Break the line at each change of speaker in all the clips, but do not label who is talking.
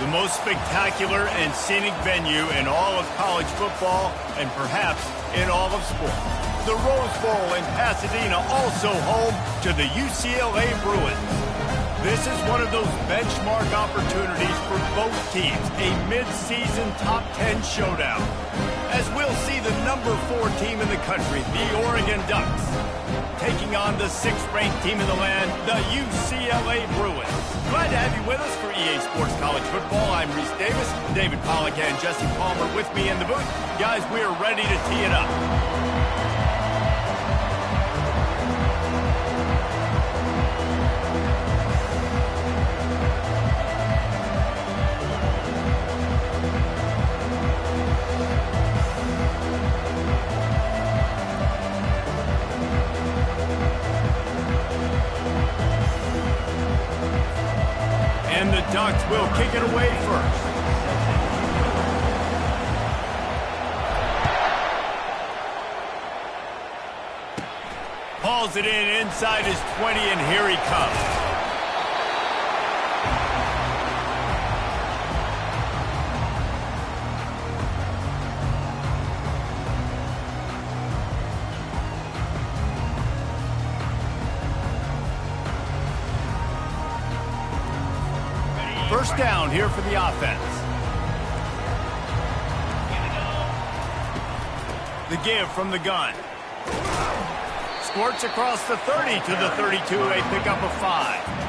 The most spectacular and scenic venue in all of college football and perhaps in all of sport. The Rose Bowl in Pasadena, also home to the UCLA Bruins. This is one of those benchmark opportunities for both teams, a mid-season top 10 showdown. As we'll see the number 4 team in the country, the Oregon Ducks, taking on the 6th-ranked team in the land, the UCLA Bruins. Glad to have you with us for EA Sports College Football. I'm Reese Davis, David Pollack and Jesse Palmer with me in the booth. Guys, we are ready to tee it up. And the Ducks will kick it away first. Hauls it in inside his 20, and here he comes. First down here for the offense. The give from the gun. Squirts across the 30 to the 32, a pickup of 5.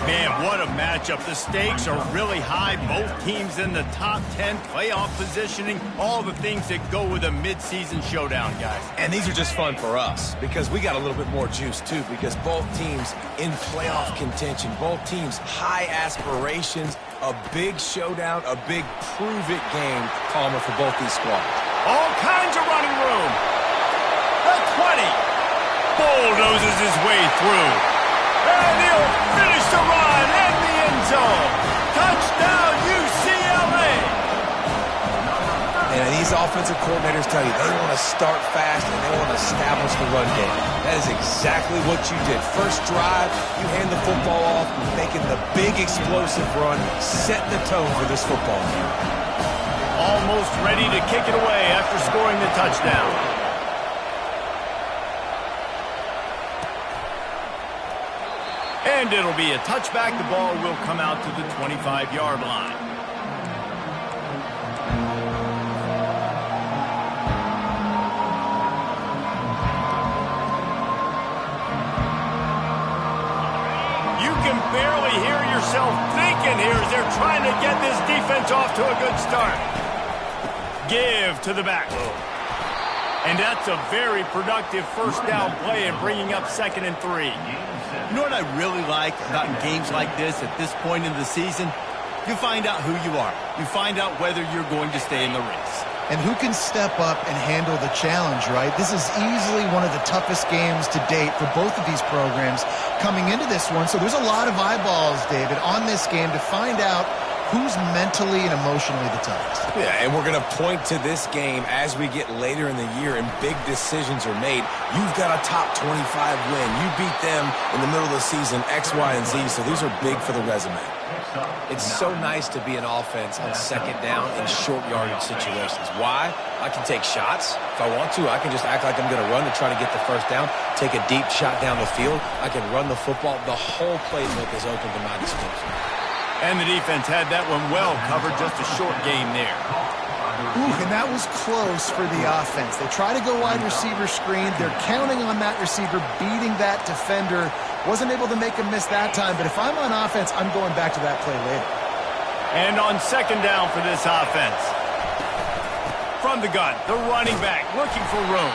Man, what a matchup. The stakes are really high. Both teams in the top 10, playoff positioning, all the things that go with a midseason showdown, guys.
And these are just fun for us because we got a little bit more juice, too, because both teams in playoff contention, both teams high aspirations, a big showdown, a big prove-it game, Palmer, for both these squads.
All kinds of running room. The 20. Bulldozes his way through. And he'll finish the run in the end zone. Touchdown, UCLA.
And these offensive coordinators tell you they want to start fast and they want to establish the run game. That is exactly what you did. First drive, you hand the football off, making the big explosive run, setting the tone for this football game.
Almost ready to kick it away after scoring the touchdown. And it'll be a touchback. The ball will come out to the 25-yard line. You can barely hear yourself thinking here as they're trying to get this defense off to a good start. Give to the back. And that's a very productive first down play and bringing up 2nd and 3.
You know what I really like about games like this at this point in the season? You find out who you are. You find out whether you're going to stay in the race.
And who can step up and handle the challenge, right? This is easily one of the toughest games to date for both of these programs coming into this one. So there's a lot of eyeballs, David, on this game to find out who's mentally and emotionally the toughest.
Yeah, and we're going to point to this game as we get later in the year and big decisions are made. You've got a top 25 win. You beat them in the middle of the season, X, Y, and Z, so these are big for the resume.
It's so nice to be an offense on 2nd down in short yardage situations. Why? I can take shots. If I want to, I can just act like I'm going to run to try to get the first down, take a deep shot down the field. I can run the football. The whole playbook is open to my disposal.
And the defense had that one well covered, just a short game there.
Ooh, and that was close for the offense. They try to go wide receiver screen. They're counting on that receiver beating that defender. Wasn't able to make a miss that time, but if I'm on offense, I'm going back to that play later.
And on 2nd down for this offense. From the gun, the running back looking for room.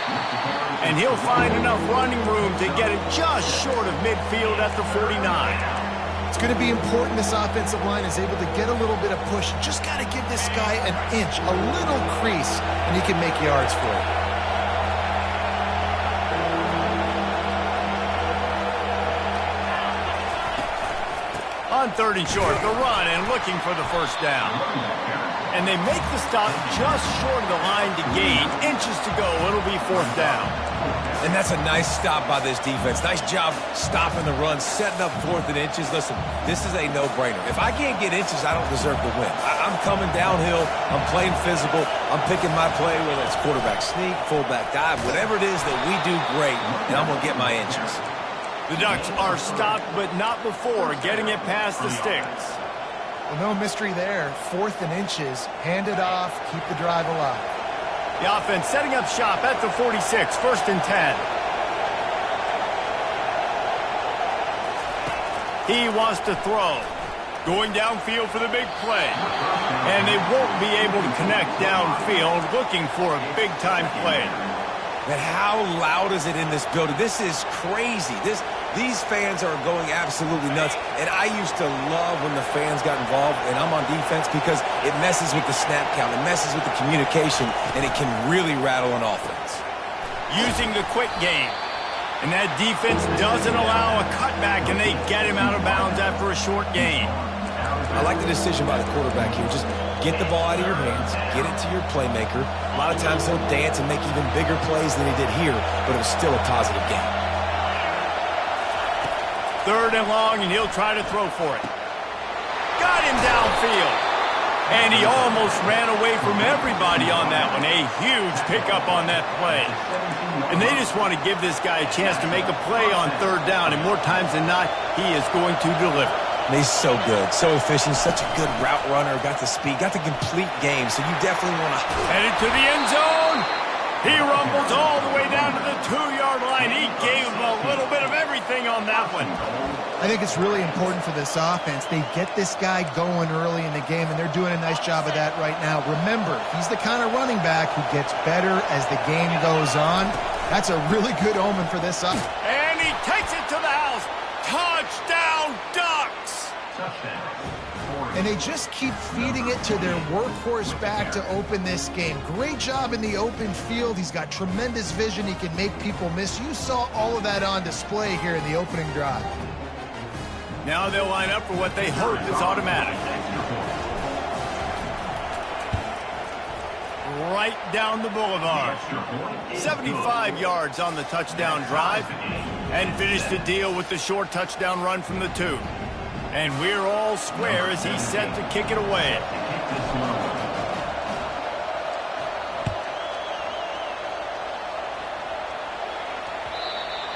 And he'll find enough running room to get it just short of midfield at the 49.
It's going to be important this offensive line is able to get a little bit of push. Just got to give this guy an inch, a little crease, and he can make yards for it.
On 3rd and short, the run and looking for the first down. and they make the stop just short of the line to gain. Inches to go. It'll be 4th down.
And that's a nice stop by this defense. Nice job stopping the run, setting up 4th and inches. Listen, this is a no-brainer. If I can't get inches, I don't deserve to win. I'm coming downhill. I'm playing physical. I'm picking my play, whether it's quarterback sneak, fullback dive, whatever it is that we do great, and I'm going to get my inches.
The Ducks are stopped, but not before getting it past the sticks.
Well, no mystery there. 4th and inches. Hand it off. Keep the drive alive.
The offense setting up shop at the 46, 1st and 10. He wants to throw. Going downfield for the big play. And they won't be able to connect downfield, looking for a big-time play.
But how loud is it in this building? This is crazy. These fans are going absolutely nuts. And I used to love when the fans got involved, and I'm on defense, because it messes with the snap count. It messes with the communication, and it can really rattle an offense.
Using the quick game. And that defense doesn't allow a cutback, and they get him out of bounds after a short gain.
I like the decision by the quarterback here. Just get the ball out of your hands, get it to your playmaker. A lot of times he'll dance and make even bigger plays than he did here, but it was still a positive game.
3rd and long, and he'll try to throw for it. Got him downfield. And he almost ran away from everybody on that one. A huge pickup on that play. And they just want to give this guy a chance to make a play on 3rd down, and more times than not, he is going to deliver.
And he's so good, so efficient, such a good route runner, got the speed, got the complete game, so you definitely want to...
Headed to the end zone. He rumbles all the way down to the 2-yard line. He gave him a little bit of everything on that one.
I think it's really important for this offense. They get this guy going early in the game, and they're doing a nice job of that right now. Remember, he's the kind of running back who gets better as the game goes on. That's a really good omen for this offense.
And he takes it to the house. Touchdown, Ducks!
And they just keep feeding it to their workhorse back to open this game. Great job in the open field. He's got tremendous vision. He can make people miss. You saw all of that on display here in the opening drive.
Now they'll line up for what they hope is automatic. Right down the boulevard. 75 yards on the touchdown drive. And finished the deal with the short touchdown run from the 2. And we're all square as he's set to kick it away.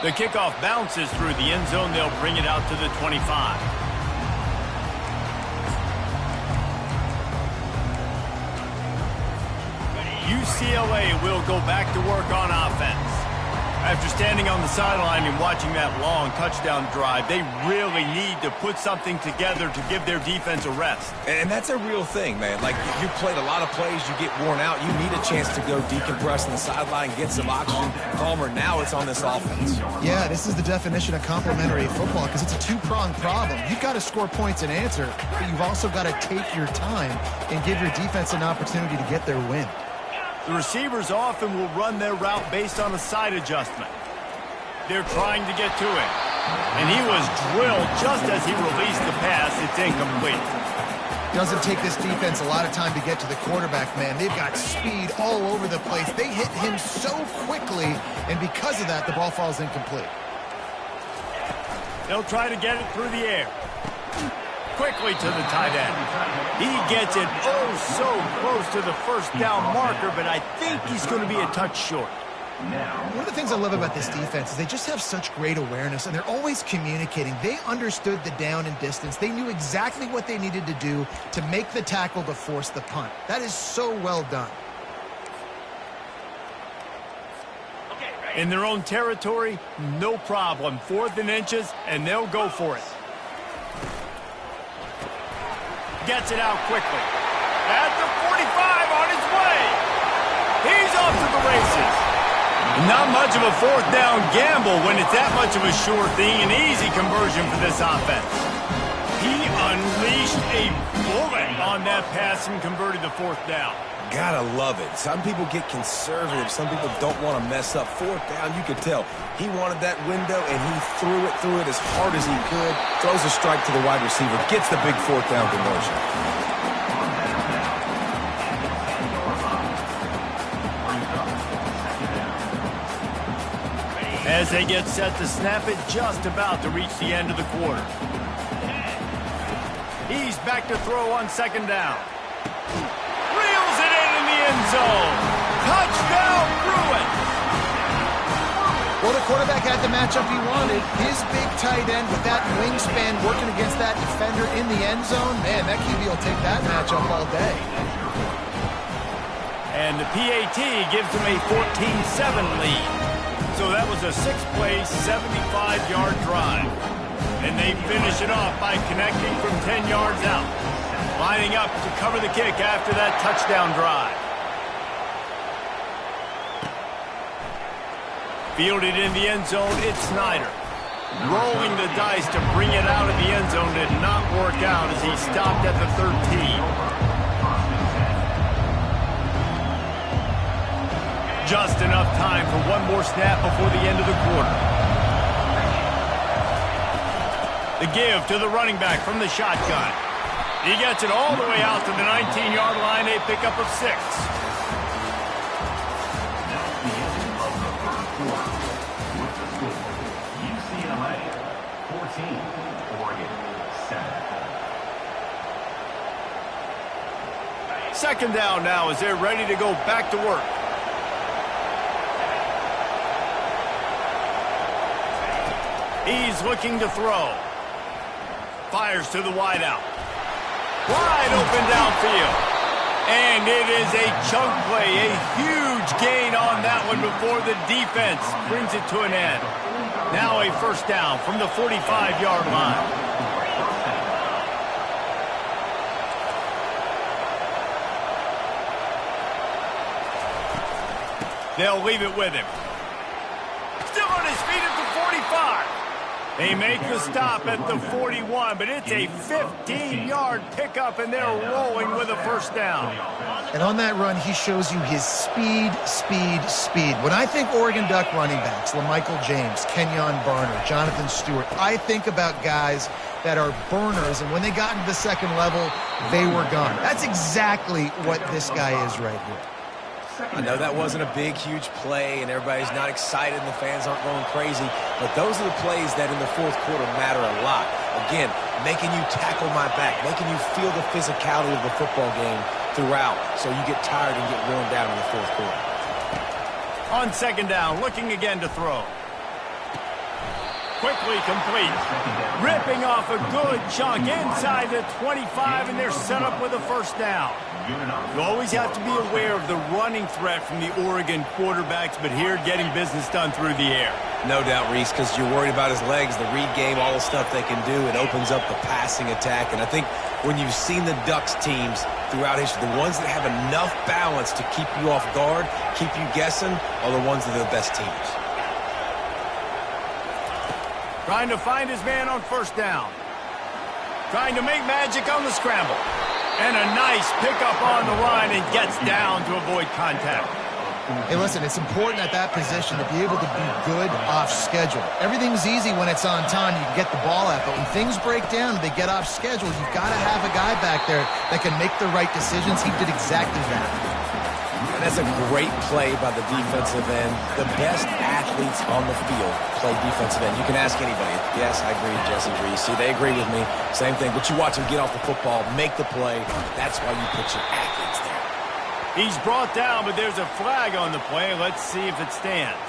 The kickoff bounces through the end zone. They'll bring it out to the 25. UCLA will go back to work on offense. After standing on the sideline and watching that long touchdown drive, they really need to put something together to give their defense a rest.
And that's a real thing, man. Like, you played a lot of plays, you get worn out, you need a chance to go decompress on the sideline, get some oxygen. Palmer, now it's on this offense.
Yeah, this is the definition of complementary football, because it's a two-pronged problem. You've got to score points and answer, but you've also got to take your time and give your defense an opportunity to get their win.
The receivers often will run their route based on a side adjustment. They're trying to get to him. And he was drilled just as he released the pass. It's incomplete.
Doesn't take this defense a lot of time to get to the quarterback, man. They've got speed all over the place. They hit him so quickly, and because of that, the ball falls incomplete.
They'll try to get it through the air. Quickly to the tight end. He gets it oh so close to the first down marker, but I think he's going to be a touch short.
One of the things I love about this defense is they just have such great awareness, and they're always communicating. They understood the down and distance. They knew exactly what they needed to do to make the tackle to force the punt. That is so well done.
In their own territory, no problem. 4th and inches, and they'll go for it. Gets it out quickly. At the 45 on his way. He's off to the races. Not much of a 4th down gamble when it's that much of a sure thing. An easy conversion for this offense. He unleashed a bullet on that pass and converted the 4th down.
Gotta love it. Some people get conservative. Some people don't want to mess up. 4th down, you could tell. He wanted that window, and he threw it as hard as he could. Throws a strike to the wide receiver. Gets the big 4th down conversion.
As they get set to snap it, just about to reach the end of the quarter. He's back to throw on second down. Reels it in the end zone. Touchdown, Bruins!
Well, the quarterback had the matchup he wanted. His big tight end with that wingspan working against that defender in the end zone. Man, that QB will take that matchup all day.
And the PAT gives them a 14-7 lead. So that was a 6-play, 75-yard drive. And they finish it off by connecting from 10 yards out. Lining up to cover the kick after that touchdown drive. Fielded in the end zone, it's Snyder. Rolling the dice to bring it out of the end zone did not work out as he stopped at the 13. Just enough time for one more snap before the end of the quarter. The give to the running back from the shotgun. He gets it all the way out to the 19-yard line, a pickup of 6.
UCLA 14, Oregon 7.
Second down now as they're ready to go back to work. He's looking to throw. Fires to the wideout. Wide open downfield. And it is a chunk play, a huge gain on that one before the defense brings it to an end. Now a first down from the 45-yard line. They'll leave it with him. Still on his feet at the 45. They make the stop at the 41, but it's a 15-yard pickup, and they're rolling with a first down.
And on that run, he shows you his speed. When I think Oregon Duck running backs, LaMichael James, Kenyon Barner, Jonathan Stewart, I think about guys that are burners, and when they got into the second level, they were gone. That's exactly what this guy is right here.
I know that wasn't a big, huge play, and everybody's not excited, and the fans aren't going crazy, but those are the plays that in the fourth quarter matter a lot. Again, making you tackle my back, making you feel the physicality of the football game throughout, so you get tired and get worn down in the fourth quarter.
On second down, looking again to throw. Quickly complete. Ripping off a good chunk inside the 25, and they're set up with a first down. You always have to be aware of the running threat from the Oregon quarterbacks, but here getting business done through the air.
No doubt, Reese, because you're worried about his legs, the read game, all the stuff they can do. It opens up the passing attack, and I think when you've seen the Ducks teams throughout history, the ones that have enough balance to keep you off guard, keep you guessing, are the ones that are the best teams.
Trying to find his man on first down. Trying to make magic on the scramble. And a nice pickup on the line and gets down to avoid contact.
Hey, listen, it's important at that position to be able to be good off schedule. Everything's easy when it's on time. You can get the ball out. But when things break down and they get off schedule, you've got to have a guy back there that can make the right decisions. He did exactly that.
And that's a great play by the defensive end. The best athletes on the field play defensive end. You can ask anybody. Yes, I agree, Jesse Reese. See, they agree with me. Same thing. But you watch them get off the football, make the play. That's why you put your athletes there.
He's brought down, but there's a flag on the play. Let's see if it stands.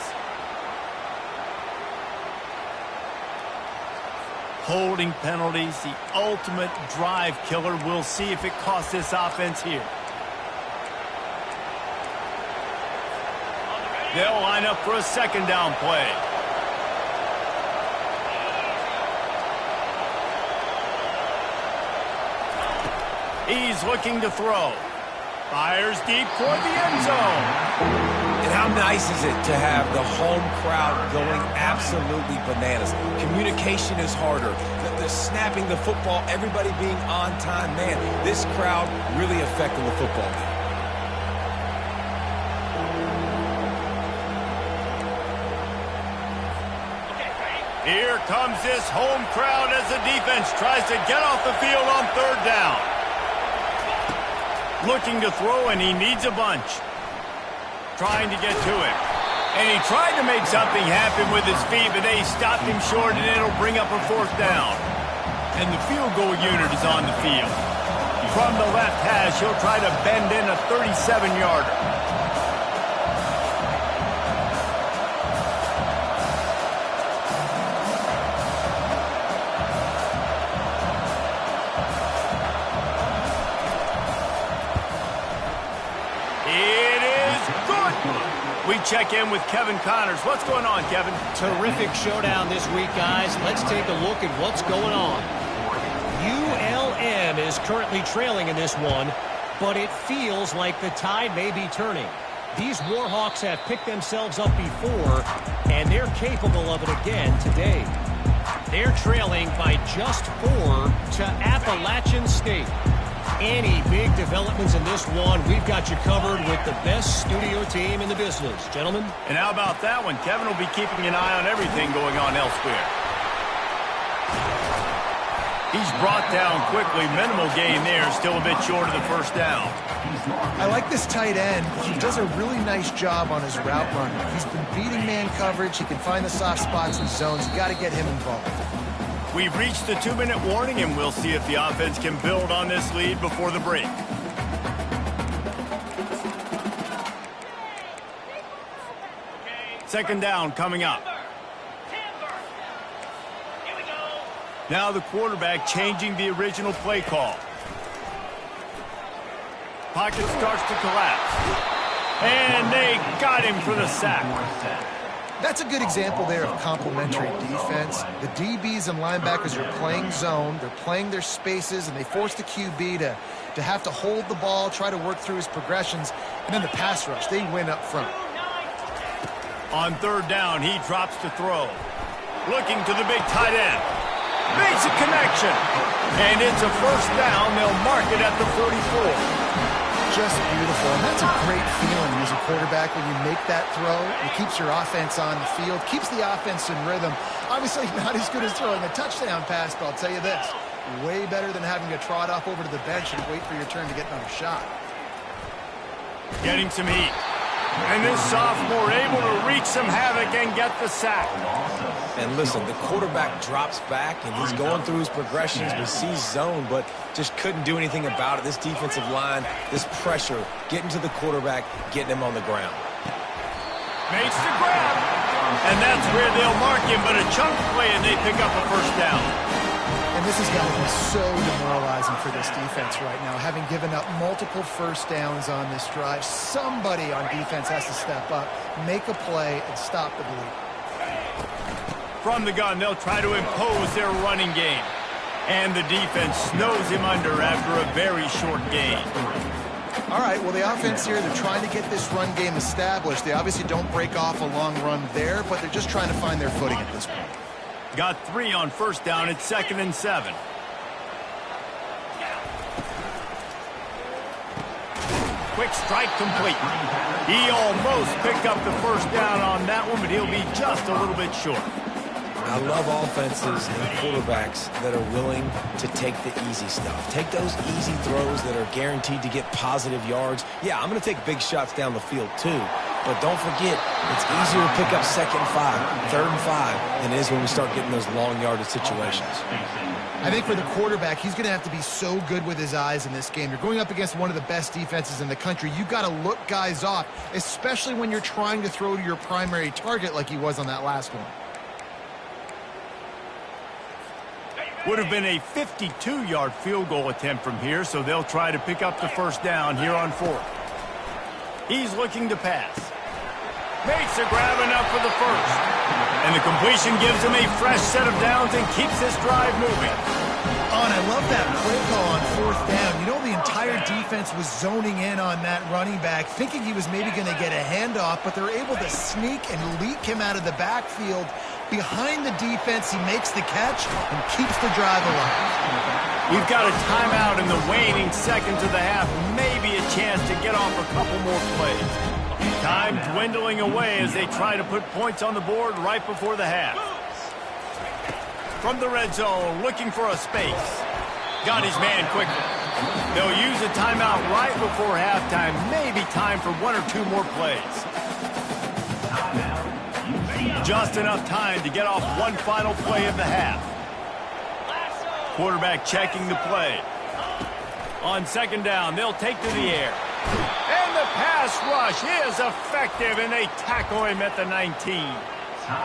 Holding penalties, the ultimate drive killer. We'll see if it costs this offense here. They'll line up for a second down play. He's looking to throw. Fires deep toward the end zone.
And how nice is it to have the home crowd going absolutely bananas? Communication is harder. The snapping the football, everybody being on time. Man, this crowd really affecting the football game.
Here comes this home crowd as the defense tries to get off the field on third down. Looking to throw, and he needs a bunch. Trying to get to it. And he tried to make something happen with his feet, but they stopped him short, and it'll bring up a fourth down. And the field goal unit is on the field. From the left hash, he'll try to bend in a 37-yarder. We check in with Kevin Connors. What's going on, Kevin?
Terrific showdown this week, guys. Let's take a look at what's going on. ULM is currently trailing in this one, but it feels like the tide may be turning. These Warhawks have picked themselves up before, and they're capable of it again today. They're trailing by just 4 to Appalachian State. Any big developments in this one, we've got you covered with the best studio team in the business. Gentlemen?
And how about that one? Kevin will be keeping an eye on everything going on elsewhere. He's brought down quickly. Minimal gain there. Still a bit short of the first down.
I like this tight end. He does a really nice job on his route running. He's been beating man coverage. He can find the soft spots and zones. You got to get him involved.
We've reached the 2-minute warning, and we'll see if the offense can build on this lead before the break. Second down coming up. Now the quarterback changing the original play call. Pocket starts to collapse. And they got him for the sack.
That's a good example there of complementary defense. The DBs and linebackers are playing zone. They're playing their spaces, and they force the QB to have to hold the ball, try to work through his progressions, and then the pass rush. They win up front.
On third down, he drops to throw. Looking to the big tight end. Makes a connection. And it's a first down. They'll mark it at the 44.
Just beautiful, and that's a great feeling as a quarterback when you make that throw. It keeps your offense on the field, keeps the offense in rhythm. Obviously not as good as throwing a touchdown pass, but I'll tell you this, way better than having to trot off over to the bench and wait for your turn to get another shot.
Getting some heat. And this sophomore able to wreak some havoc and get the sack.
And listen, the quarterback drops back, and he's going through his progressions, but sees zone, but just couldn't do anything about it. This defensive line, this pressure, getting to the quarterback, getting him on the ground.
Makes the grab. And that's where they'll mark him, but a chunk play, and they pick up a first down.
And this has got to be so demoralizing for this defense right now. Having given up multiple first downs on this drive, somebody on defense has to step up, make a play, and stop the bleed.
From the gun, they'll try to impose their running game. And the defense snows him under after a very short gain.
All right, well, the offense here, they're trying to get this run game established. They obviously don't break off a long run there, but they're just trying to find their footing at this point.
Got 3 on first down. It's 2nd and 7. Quick strike complete. He almost picked up the first down on that one, but he'll be just a little bit short.
I love offenses and quarterbacks that are willing to take the easy stuff. Take those easy throws that are guaranteed to get positive yards. Yeah, I'm going to take big shots down the field too. But don't forget, it's easier to pick up 2nd and 5, 3rd and 5 than it is when we start getting those long yardage situations.
I think for the quarterback, he's going to have to be so good with his eyes in this game. You're going up against one of the best defenses in the country. You've got to look guys off, especially when you're trying to throw to your primary target like he was on that last one.
Would have been a 52-yard field goal attempt from here, so they'll try to pick up the first down here on 4th. He's looking to pass. Makes a grab enough for the first. And the completion gives him a fresh set of downs and keeps this drive moving.
Oh, and I love that play call on 4th down. You know, the entire defense was zoning in on that running back, thinking he was maybe going to get a handoff, but they're able to sneak and leak him out of the backfield. Behind the defense, he makes the catch and keeps the drive alive.
We've got a timeout in the waning seconds of the half. Maybe a chance to get off a couple more plays. Time dwindling away as they try to put points on the board right before the half. From the red zone, looking for a space. Got his man quickly. They'll use a timeout right before halftime. Maybe time for 1 or 2 more plays. Just enough time to get off one final play of the half. Quarterback checking the play. On second down, they'll take to the air. And the pass rush is effective, and they tackle him at the 19.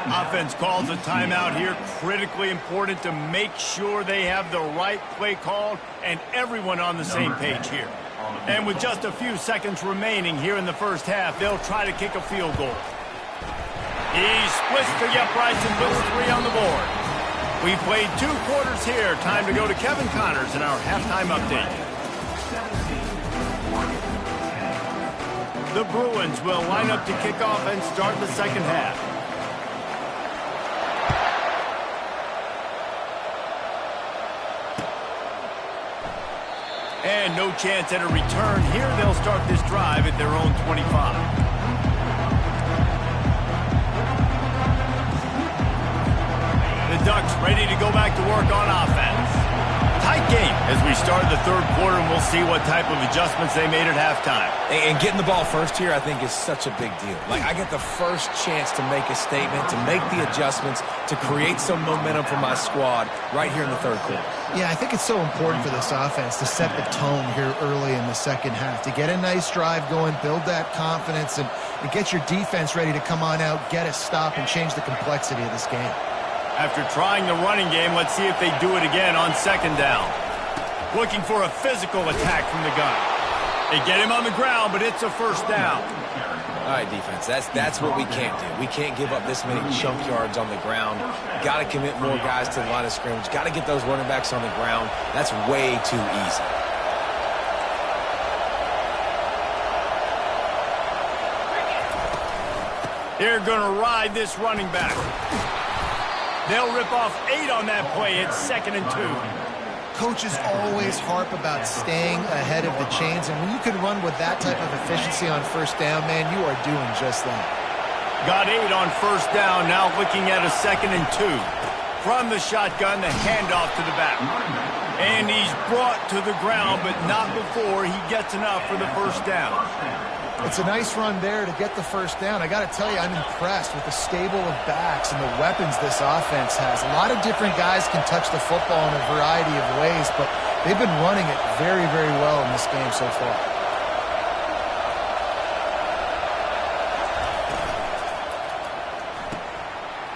Offense calls a timeout here. Critically important to make sure they have the right play called and everyone on the same page here. And with just a few seconds remaining here in the first half, they'll try to kick a field goal. He splits the uprights and puts 3 on the board. We played 2 quarters here. Time to go to Kevin Connors in our halftime update. The Bruins will line up to kick off and start the second half. And no chance at a return here. They'll start this drive at their own 25. The Ducks ready to go back to work on offense. Tight game as we start the third quarter, and we'll see what type of adjustments they made at halftime.
And getting the ball first here, I think, is such a big deal. Like, I get the first chance to make a statement, to make the adjustments, to create some momentum for my squad right here in the third quarter.
Yeah, I think it's so important for this offense to set the tone here early in the second half, to get a nice drive going, build that confidence, and get your defense ready to come on out, get a stop, and change the complexity of this game.
After trying the running game, let's see if they do it again on second down. Looking for a physical attack from the gun. They get him on the ground, but it's a first down.
All right, defense, that's what we can't do. We can't give up this many chunk yards on the ground. Got to commit more guys to the line of scrimmage. Got to get those running backs on the ground. That's way too easy.
They're going to ride this running back. They'll rip off 8 on that play. It's 2nd and 2.
Coaches always harp about staying ahead of the chains, and when you can run with that type of efficiency on first down, man, you are doing just that.
Got 8 on first down, now looking at a 2nd and 2. From the shotgun, the handoff to the back. And he's brought to the ground, but not before he gets enough for the first down.
It's a nice run there to get the first down. I got to tell you, I'm impressed with the stable of backs and the weapons this offense has. A lot of different guys can touch the football in a variety of ways, but they've been running it very, very well in this game so far.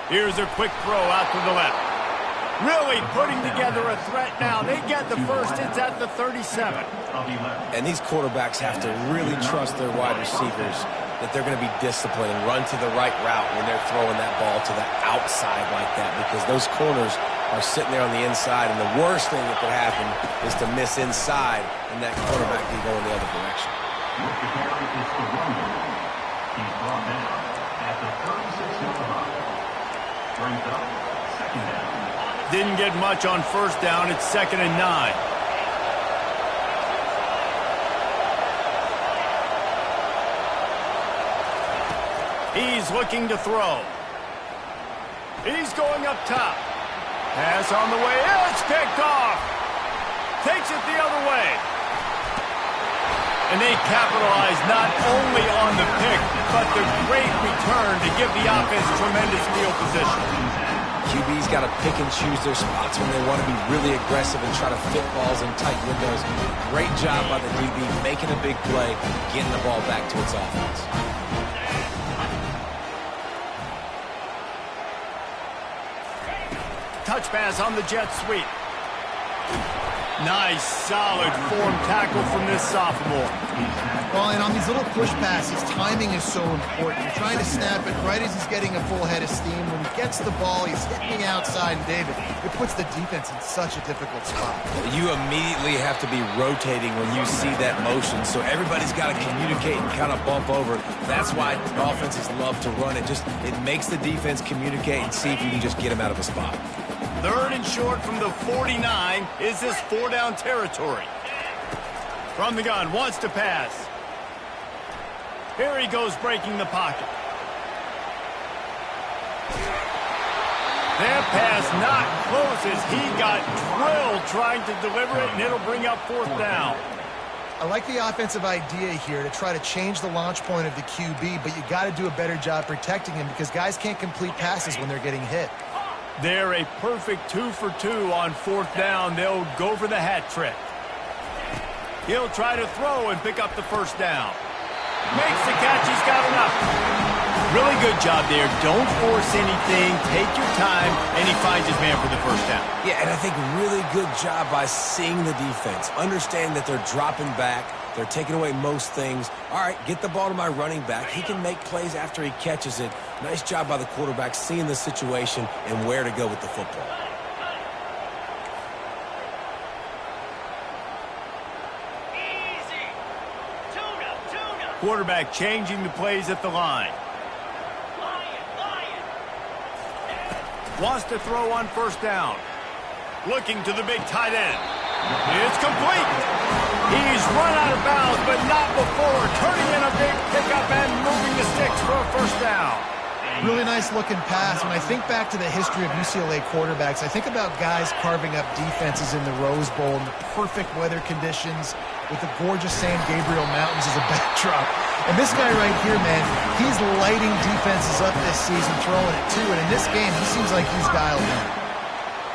Here's a quick throw out to the left. Really putting together a threat now. They get the first. It's at the 37.
And these quarterbacks have to really trust their wide receivers that they're going to be disciplined and run to the right route when they're throwing that ball to the outside like that, because those corners are sitting there on the inside, and the worst thing that could happen is to miss inside and that quarterback be going the other direction.
With the carry is the runner. He's brought down at the 36-yard line. Brings up second down.
Didn't get much on first down. It's 2nd and 9. He's looking to throw. He's going up top. Pass on the way. It's picked off. Takes it the other way. And they capitalize not only on the pick, but the great return to give the offense tremendous field position.
QB's got to pick and choose their spots when they want to be really aggressive and try to fit balls in tight windows. Great job by the DB making a big play, getting the ball back to its offense.
Touch pass on the jet sweep. Nice, solid form tackle from this sophomore.
Well, and on these little push passes, timing is so important. You're trying to snap it right as he's getting a full head of steam. When he gets the ball, he's hitting the outside, and David, it puts the defense in such a difficult spot.
You immediately have to be rotating when you see that motion, so everybody's got to communicate and kind of bump over. That's why offenses love to run it. It makes the defense communicate and see if you can just get him out of a spot.
3rd and short from the 49. Is this 4-down territory? From the gun, wants to pass. Here he goes, breaking the pocket. That pass not close as he got drilled trying to deliver it, and it'll bring up 4th down.
I like the offensive idea here to try to change the launch point of the QB, but you got to do a better job protecting him because guys can't complete passes when they're getting hit.
They're a perfect 2 for 2 on 4th down. They'll go for the hat trick. He'll try to throw and pick up the first down. Makes the catch. He's got enough. Really good job there. Don't force anything. Take your time, and he finds his man for the first down.
Yeah, and I think really good job by seeing the defense. Understand that they're dropping back. They're taking away most things. All right, get the ball to my running back. He can make plays after he catches it. Nice job by the quarterback seeing the situation and where to go with the football.
Quarterback changing the plays at the line. Wants to throw on first down. Looking to the big tight end. It's complete. He's run out of bounds, but not before turning in a big pickup and moving the sticks for a first down.
Really nice looking pass. When I think back to the history of UCLA quarterbacks, I think about guys carving up defenses in the Rose Bowl in the perfect weather conditions with the gorgeous San Gabriel Mountains as a backdrop. And this guy right here, man, he's lighting defenses up this season, throwing it too. And in this game, he seems like he's dialed in.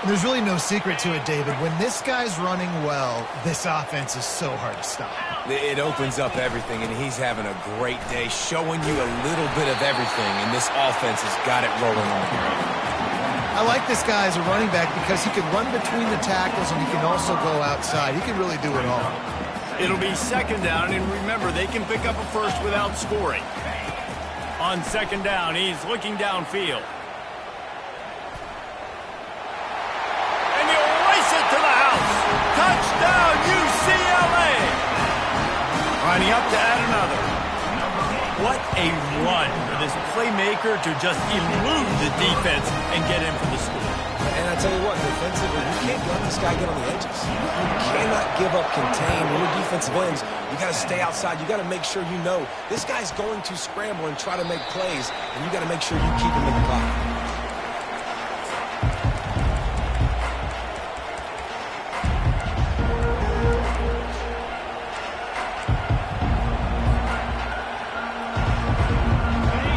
And there's really no secret to it, David. When this guy's running well, this offense is so hard to stop.
It opens up everything, and he's having a great day, showing you a little bit of everything, and this offense has got it rolling on the ground.
I like this guy as a running back because he can run between the tackles and he can also go outside. He can really do it all.
It'll be second down, and remember, they can pick up a first without scoring. On second down, he's looking downfield. And he'll race it to the house. Touchdown, UCLA! Lining up to add another. What a run for this playmaker to just elude the defense and get in for the score.
And I tell you what, defensively, you can't let this guy get on the edges. You cannot give up contain. When you're defensive ends, you got to stay outside. You got to make sure you know this guy's going to scramble and try to make plays, and you got to make sure you keep him in the pocket.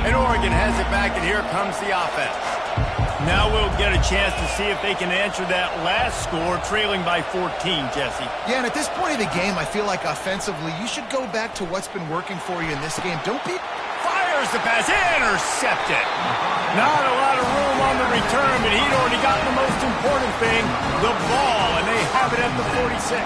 And Oregon has it back, and here comes the offense. Now we'll get a chance to see if they can answer that last score, trailing by 14, Jesse.
Yeah, and at this point of the game, I feel like offensively, you should go back to what's been working for you in this game. Don't be...
Fires the pass, intercepted. Not a lot of room on the return, but he'd already gotten the most important thing, the ball, and they have it at the 46.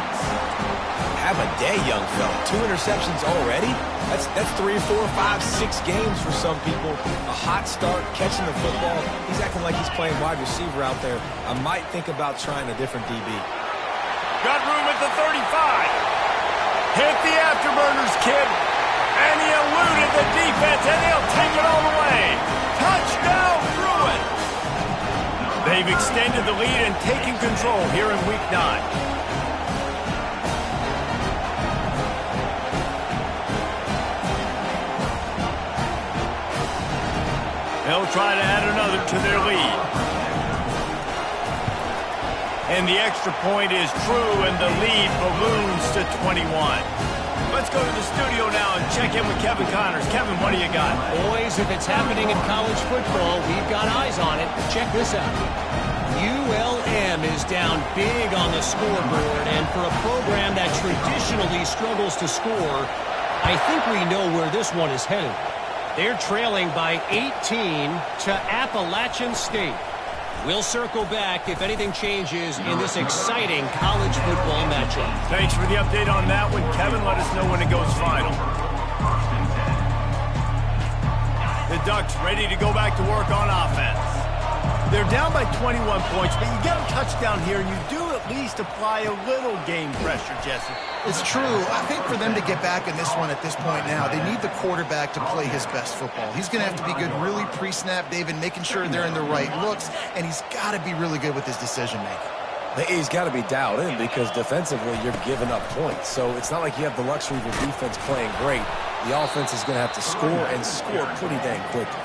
Have a day, young fella. 2 interceptions already? That's 3, 4, 5, 6 games for some people. A hot start, catching the football. He's acting like he's playing wide receiver out there. I might think about trying a different DB.
Got room at the 35. Hit the afterburners, kid. And he eluded the defense, and he'll take it all the way. Touchdown, Bruin. They've extended the lead and taken control here in Week 9. They'll try to add another to their lead. And the extra point is true, and the lead balloons to 21. Let's go to the studio now and check in with Kevin Connors. Kevin, what do you got?
Boys, if it's happening in college football, we've got eyes on it. Check this out. ULM is down big on the scoreboard, and for a program that traditionally struggles to score, I think we know where this one is headed. They're trailing by 18 to Appalachian State. We'll circle back if anything changes in this exciting college football matchup.
Thanks for the update on that one, Kevin. Let us know when it goes final. The Ducks ready to go back to work on offense. They're down by 21 points, but you get a touchdown here, and you do at least apply a little game pressure, Jesse.
It's true. I think for them to get back in this one at this point now, they need the quarterback to play his best football. He's going to have to be good really pre-snap, David, making sure they're in the right looks, and he's got to be really good with his decision-making.
He's got to be dialed in because defensively you're giving up points. So it's not like you have the luxury of your defense playing great. The offense is going to have to score and score pretty dang quickly.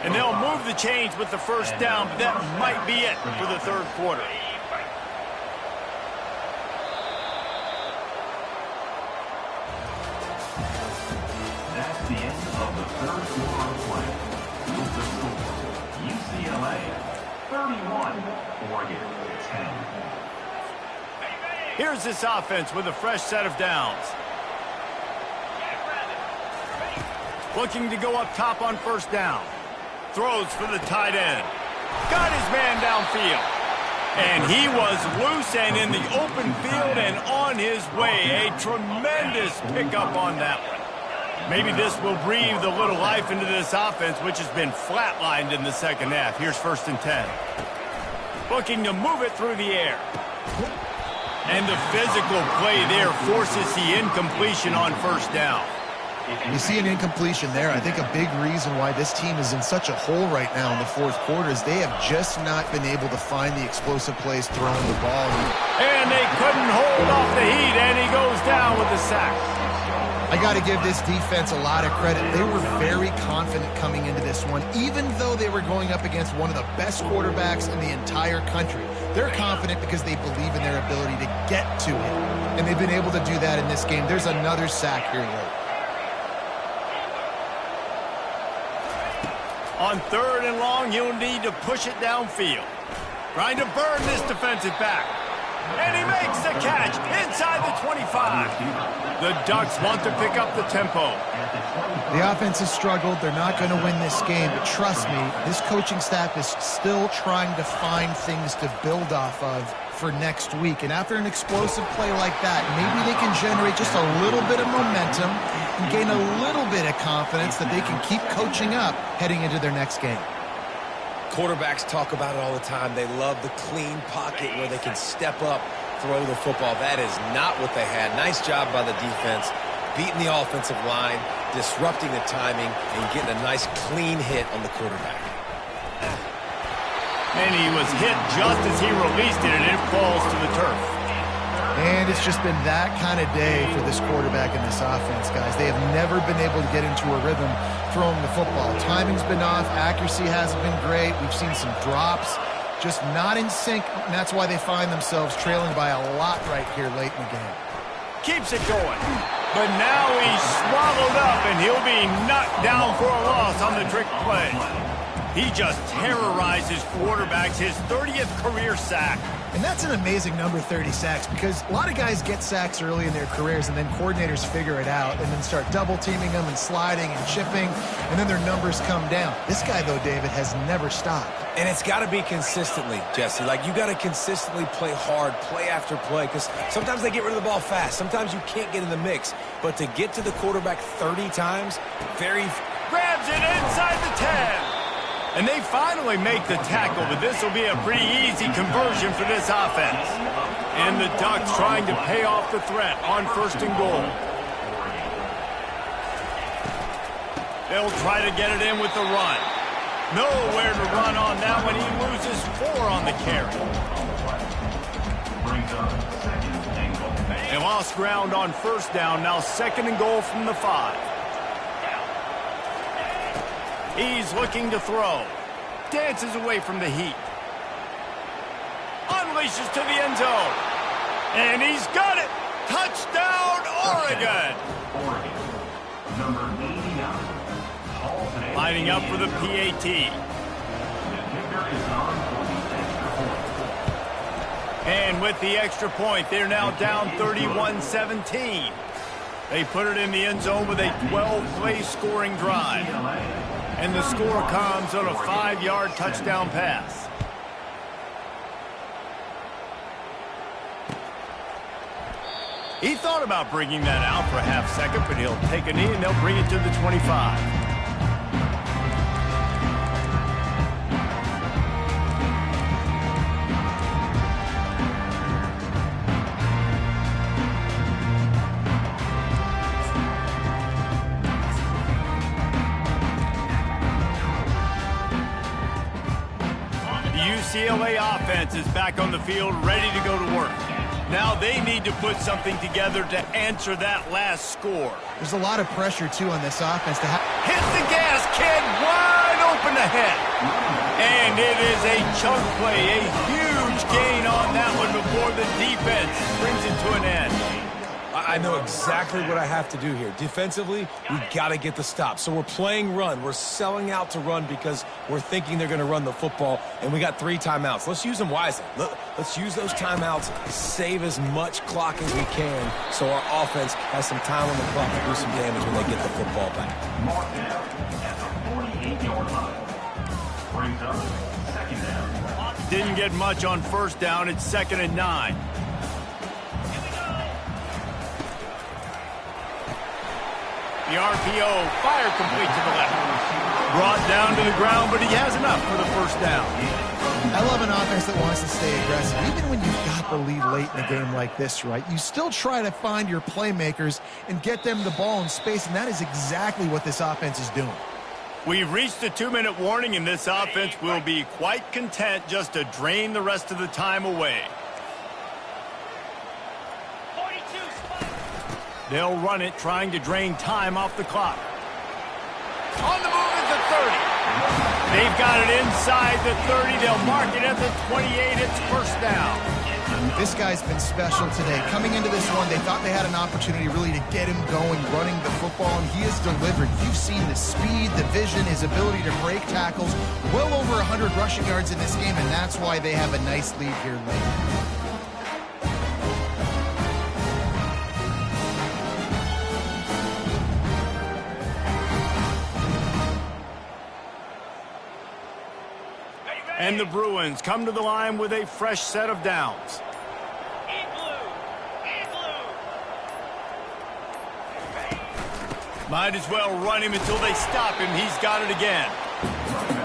And they'll move the chains with the first down, but that might be it for the third quarter.
That's the end of the third quarter of play. With the score, UCLA 31, Oregon 10.
Here's this offense with a fresh set of downs. Looking to go up top on first down. Throws for the tight end. Got his man downfield. And he was loose and in the open field and on his way. A tremendous pickup on that one. Maybe this will breathe a little life into this offense, which has been flatlined in the second half. Here's 1st and 10. Looking to move it through the air. And the physical play there forces the incompletion on first down.
You see an incompletion there. I think a big reason why this team is in such a hole right now in the fourth quarter is they have just not been able to find the explosive plays throwing the ball.
And they couldn't hold off the heat, and he goes down with the sack.
I got to give this defense a lot of credit. They were very confident coming into this one, even though they were going up against one of the best quarterbacks in the entire country. They're confident because they believe in their ability to get to it, and they've been able to do that in this game. There's another sack here late.
On 3rd and long, he'll need to push it downfield. Trying to burn this defensive back. And he makes the catch inside the 25. The Ducks want to pick up the tempo.
The offense has struggled. They're not going to win this game, but trust me, this coaching staff is still trying to find things to build off of for next week. And after an explosive play like that, maybe they can generate just a little bit of momentum and gain a little bit of confidence that they can keep coaching up heading into their next game.
Quarterbacks talk about it all the time. They love the clean pocket where they can step up, throw the football. That is not what they had. Nice job by the defense, beating the offensive line, disrupting the timing, and getting a nice clean hit on the quarterback.
And he was hit just as he released it, and it falls to the turf.
And it's just been that kind of day for this quarterback and this offense, guys. They have never been able to get into a rhythm throwing the football. Timing's been off. Accuracy hasn't been great. We've seen some drops, just not in sync, and that's why they find themselves trailing by a lot right here late in the game.
Keeps it going. But now he's swallowed up, and he'll be knocked down for a loss on the trick play. He just terrorizes quarterbacks, his 30th career sack.
And that's an amazing number, 30 sacks, because a lot of guys get sacks early in their careers, and then coordinators figure it out and then start double-teaming them and sliding and chipping, and then their numbers come down. This guy, though, David, has never stopped.
And it's got to be consistently, Jesse. Like, you got to consistently play hard, play after play, because sometimes they get rid of the ball fast. Sometimes you can't get in the mix. But to get to the quarterback 30 times,
grabs it inside the 10. And they finally make the tackle, but this will be a pretty easy conversion for this offense. And the Ducks trying to pay off the threat on 1st and goal. They'll try to get it in with the run. Nowhere to run on that one. He loses 4 on the carry. They lost ground on 1st down. Now 2nd and goal from the 5. He's looking to throw. Dances away from the heat. Unleashes to the end zone. And he's got it. Touchdown, Oregon.
Number 89.
Lining up for the PAT. And with the extra point, they're now down 31-17. They put it in the end zone with a 12-play scoring drive. And the score comes on a 5-yard touchdown pass. He thought about bringing that out for a half-second, but he'll take a knee and they'll bring it to the 25. UCLA offense is back on the field, ready to go to work. Now they need to put something together to answer that last score.
There's a lot of pressure, too, on this offense to
hit the gas, kid, wide open ahead. And it is a chunk play, a huge gain on that one before the defense brings it to an end.
I know exactly what I have to do here. Defensively, we got to get the stop. So we're playing run. We're selling out to run because we're thinking they're going to run the football, and we got 3 timeouts. Let's use them wisely. Let's use those timeouts, save as much clock as we can so our offense has some time on the clock to do some damage when they get the football back.
Mark down at the 48-yard line. Brings up second down.
Didn't get much on first down. It's 2nd and 9. The RPO, fire complete to the left. Brought down to the ground, but he has enough for the first down.
I love an offense that wants to stay aggressive. Even when you've got the lead late in a game like this, right, you still try to find your playmakers and get them the ball in space, and that is exactly what this offense is doing.
We've reached the 2-minute warning, and this offense will be quite content just to drain the rest of the time away. They'll run it, trying to drain time off the clock. On the move at the 30. They've got it inside the 30. They'll mark it at the 28. It's first down.
This guy's been special today. Coming into this one, they thought they had an opportunity really to get him going, running the football, and he has delivered. You've seen the speed, the vision, his ability to break tackles. Well over 100 rushing yards in this game, and that's why they have a nice lead here late.
And the Bruins come to the line with a fresh set of downs. Might as well run him until they stop him. He's got it again.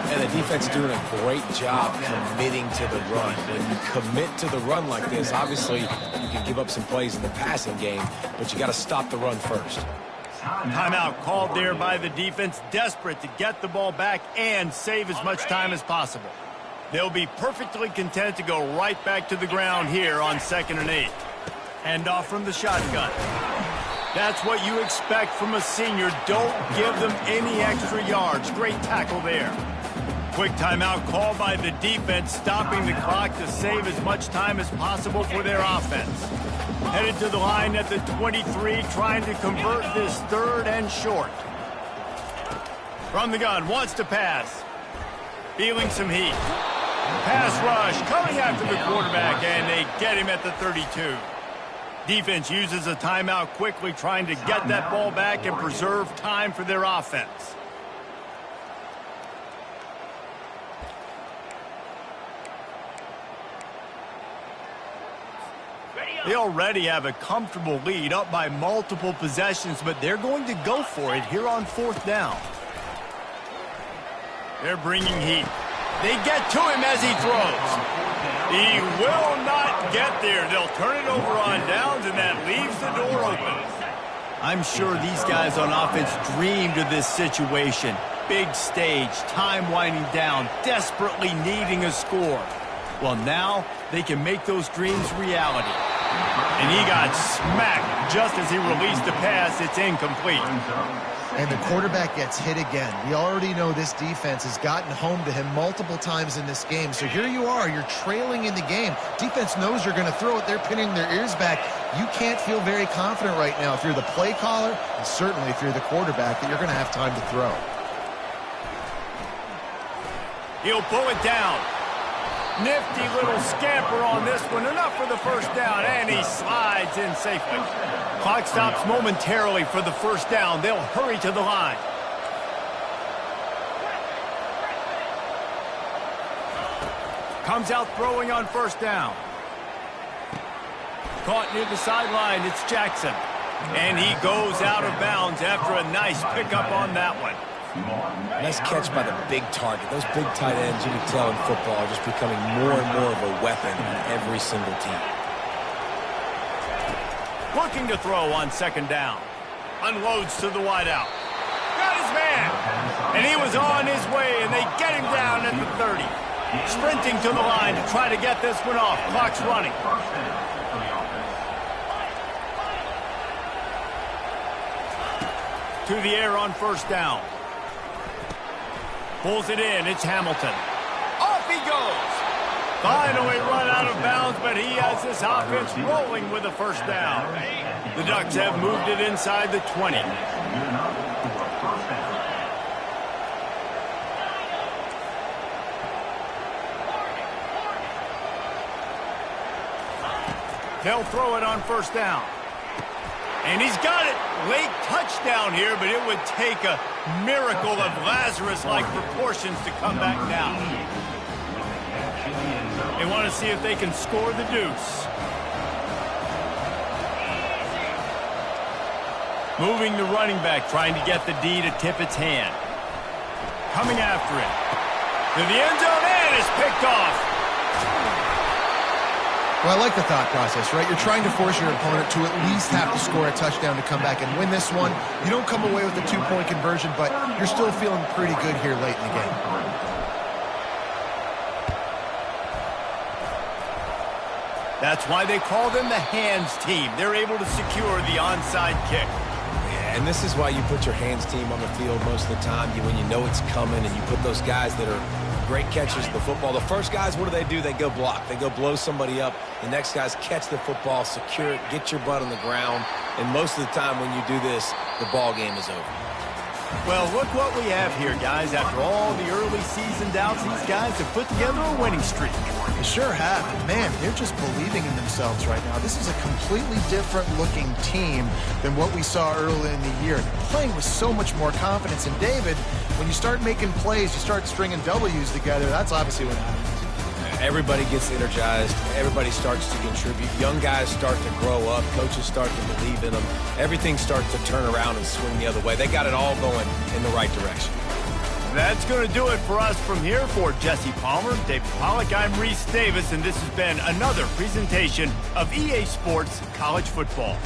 And the defense doing a great job committing to the run. When you commit to the run like this, obviously you can give up some plays in the passing game, but you got to stop the run first.
Timeout called there by the defense, desperate to get the ball back and save as much time as possible. They'll be perfectly content to go right back to the ground here on 2nd and 8. Hand off from the shotgun. That's what you expect from a senior. Don't give them any extra yards. Great tackle there. Quick timeout called by the defense, stopping the clock to save as much time as possible for their offense. Headed to the line at the 23, trying to convert this 3rd and short. From the gun, wants to pass. Feeling some heat. Pass rush, coming after the quarterback, and they get him at the 32. Defense uses a timeout quickly, trying to get that ball back and preserve time for their offense. They already have a comfortable lead, up by multiple possessions, but they're going to go for it here on 4th down. They're bringing heat. They get to him as he throws. He will not get there. They'll turn it over on downs, and that leaves the door open. I'm sure these guys on offense dreamed of this situation. Big stage, time winding down, desperately needing a score. Well, now they can make those dreams reality. And he got smacked just as he released the pass. It's incomplete.
And the quarterback gets hit again. We already know this defense has gotten home to him multiple times in this game. So here you are, you're trailing in the game. Defense knows you're going to throw it. They're pinning their ears back. You can't feel very confident right now if you're the play caller, and certainly if you're the quarterback, that you're going to have time to throw.
He'll pull it down. Nifty little scamper on this one. Enough for the first down, and he slides in safely. Clock stops momentarily for the first down. They'll hurry to the line. Comes out throwing on first down. Caught near the sideline. It's Jackson. And he goes out of bounds after a nice pickup on that one.
Nice catch by the big target. Those big tight ends, you can tell in football, are just becoming more and more of a weapon on every single team.
Looking to throw on 2nd down. Unloads to the wideout. Got his man. And he was on his way, and they get him down at the 30. Sprinting to the line to try to get this one off. Clock's running. To the air on first down. Pulls it in. It's Hamilton. Off he goes. Finally run out of bounds, but he has this offense rolling with a first down. The Ducks have moved it inside the 20. They'll throw it on first down. And he's got it. Late touchdown here, but it would take a miracle of Lazarus-like proportions to come back now. They want to see if they can score the deuce. Moving the running back, trying to get the D to tip its hand. Coming after it. To the end zone, and it's picked off.
Well, I like the thought process, right? You're trying to force your opponent to at least have to score a touchdown to come back and win this one. You don't come away with a 2-point conversion, but you're still feeling pretty good here late in the game.
That's why they call them the hands team. They're able to secure the onside kick.
And this is why you put your hands team on the field most of the time when you know it's coming, and you put those guys that are great catchers of the football. The first guys, what do? They go block. They go blow somebody up. The next guys catch the football, secure it, get your butt on the ground. And most of the time when you do this, the ball game is over.
Well, look what we have here, guys. After all the early season doubts, these guys have put together a winning streak.
They sure have. Man, they're just believing in themselves right now. This is a completely different looking team than what we saw early in the year. They're playing with so much more confidence. And David, when you start making plays, you start stringing W's together, that's obviously what happens.
Everybody gets energized. Everybody starts to contribute. Young guys start to grow up. Coaches start to believe in them. Everything starts to turn around and swing the other way. They got it all going in the right direction.
That's going to do it for us from here. For Jesse Palmer, David Pollack, I'm Reese Davis, and this has been another presentation of EA Sports College Football.